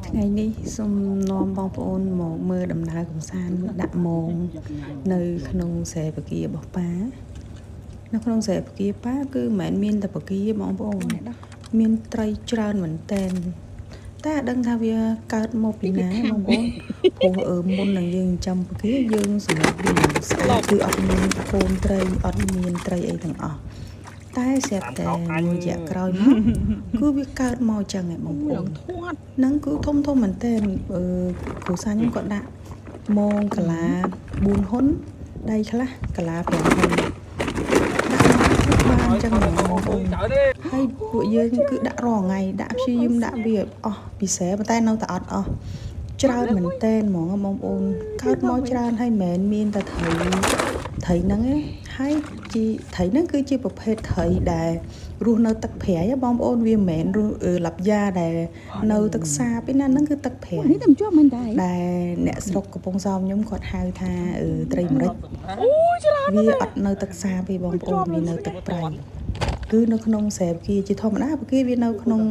ថ្ងៃនេះសូមនាំបងប្អូនមកមើលដំណើរកំសាន្តដាក់មងនៅក្នុងស្រែបការបស់ប៉ានៅក្នុងស្រែបកាប៉ាគឺមិនមែនមានតែបកាបងប្អូនមានត្រីច្រើនមែនតែនតែអត់ដឹងថាវាកើតមកពីណាបងប្អូនព្រោះមុននឹងយើងចាំបកាយើងសម្រាប់វាស្អាតគឺអត់មានកូនត្រីអត់មានត្រីអីទាំងអស់តែស្រាប់តែមួយរយៈក្រោយមកគឺវាកើតមកចឹងឯងបងប្អូនហ្នឹងគឺធំមែនតើគ្រូសាខ្ញុំក៏ដាក់មងកាឡា4ហ៊ុនដៃខ្លះកាឡា5ហ៊ុនដាក់បានចឹងបងប្អូនហើយពួកយើងគឺដាក់រាល់ថ្ងៃដាក់ព្យាយាមដាក់វាអស់ពីស្រែប៉ុន្តែនៅតែអត់អស់ច្រើនមែនតើហ្មងបងប្អូនកើតមកច្រើនហើយមិនមែនមានតែត្រីហ្នឹងឯងហើយជីត្រីហ្នឹងគឺជាប្រភេទត្រីដែលរស់នៅទឹកប្រៃបងប្អូនវាមិនមែនរស់ឡាប់យ៉ាដែលនៅទឹកសាបឯណាហ្នឹងគឺទឹកប្រៃនេះតែជាប់មិនដែរដែលអ្នកស្រុកកំពង់សោមខ្ញុំគាត់ហៅថាត្រីម្រេចវាអត់នៅទឹកសាបទេបងប្អូនវានៅទឹកប្រៃគឺនៅក្នុងស្រែបកាជាធម្មតាបកាវានៅក្នុង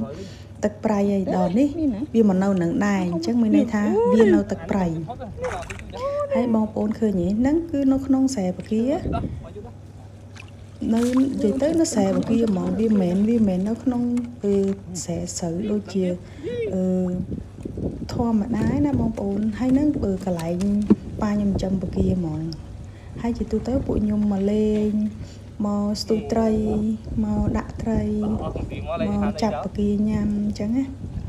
ទឹកប្រៃឯដល់នេះវាមកនៅនឹងដែរអញ្ចឹងមានន័យថាវានៅទឹកប្រៃហើយបងប្អូនឃើញហ្នឹងគឺនៅក្នុងស្រែបកានៅនិយាយទៅនៅស្រែបកាហ្មងវាមិនមែននៅក្នុងស្រែស្រូវដូចជាធម្មតាណាបងប្អូនហើយហ្នឹងកន្លែងប៉ាខ្ញុំចំបកាហ្មងហើយជាទូទៅពួកខ្ញុំមកលេងមកស្ទូចត្រីមកដាក់ត្រីមកចាប់បកាញ៉ាំអញ្ចឹងណា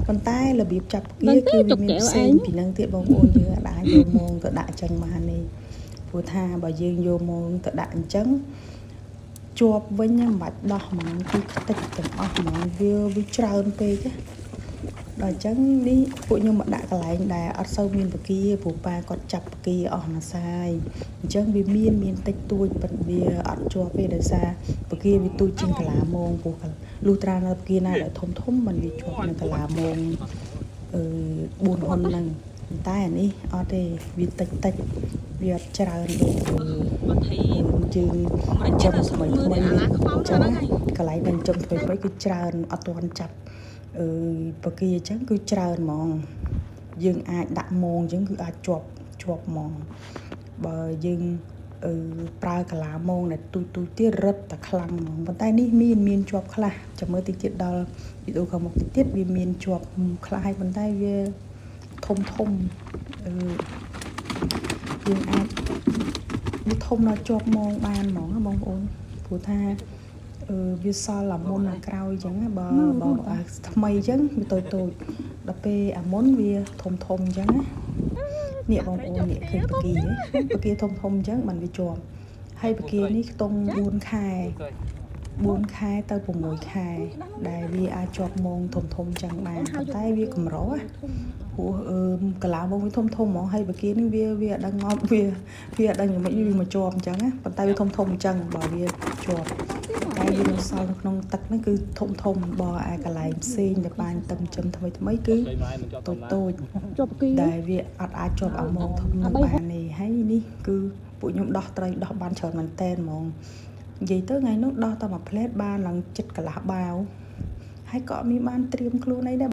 ប៉ុន្តែរបៀបចាប់បកាគឺវាមានផ្សេងពីនឹងទៀតបងប្អូនយើងអាចយកមងទៅដាក់អញ្ចឹងបានទេព្រោះថាបើយើងយកមងទៅដាក់អញ្ចឹងជាប់វិញមិនបាច់ដោះហ្មងគឺខ្ទេចទាំងអស់ហ្មងវាច្រើនពេកដល់អញ្ចឹងនេះពួកខ្ញុំមកដាក់កន្លែងដែលអត់សូវមានបកាព្រោះប៉ាគាត់ចាប់បកាអស់ណាសាយអញ្ចឹងវាមានតិចតួចប៉ុន្តែវាអត់ជាប់ទេដោយសារបកាវាទូចជាងកាឡាមងព្រោះលុះត្រានៅបកាណាដែលធំมันវាជាប់នឹងកាឡាមង4ហ៊ុនហ្នឹងតែអានេះអត់ទេវាតិចវាអត់ច្រើនដូចយើងចំថ្មីចឹងកន្លែងដែលចំថ្មីគឺច្រើនអត់ទាន់ចាប់បកាអញ្ចឹងគឺច្រើនហ្មងយើងអាចដាក់មងអញ្ចឹងគឺអាចជាប់ហ្មងបើយើងប្រើកាឡាមងដែលទូចទៀតរឹតតែខ្លាំងហ្មងប៉ុន្តែនេះមានជាប់ខ្លះចាំមើលតិចទៀតដល់វីដេអូខាងមុខទៀតវាមានជាប់ខ្លះហើយប៉ុន្តែវាធំយើងអាចវាធំដល់ជាប់មងបានហ្មងបងប្អូនព្រោះថាវាសល់អាមុនអាក្រោយអញ្ចឹងបើអាថ្មីអញ្ចឹងវាតូចដល់ពេលអាមុនវាធំអញ្ចឹងណានេះបងប្អូននេះឃើញបកាធំអញ្ចឹងបានវាជាប់ហើយបកានេះខ្ទង់4ខែទៅ6ខែដែលវាអាចជាប់មងធំអញ្ចឹងបានតែវាកម្រព្រោះកាឡាមងវាធំហ្មងហើយបកានេះវាអត់ដឹងមកវាអត់ដឹងយ៉ាងម៉េចវាមកជាប់អញ្ចឹងណាប៉ុន្តែវាធំអញ្ចឹងបើវាជាប់តែវានៅសល់ក្នុងទឹកហ្នឹងគឺធំបើឯកន្លែងផ្សេងដែលបានទឹមចិញ្ចឹមថ្មីគឺតូចជាប់បកាដែលវាអត់អាចជាប់អាមងធំនឹងបានទេហើយនេះគឺពួកខ្ញុំដោះត្រីដោះបានច្រើនមែនតែនហ្មងនិយាយទៅថ្ងៃនោះដោះតែមួយផ្លែតបានឡើងចិត្តកន្លះបាវហើយក៏អត់មានបានត្រៀមខ្លួនអីដែរ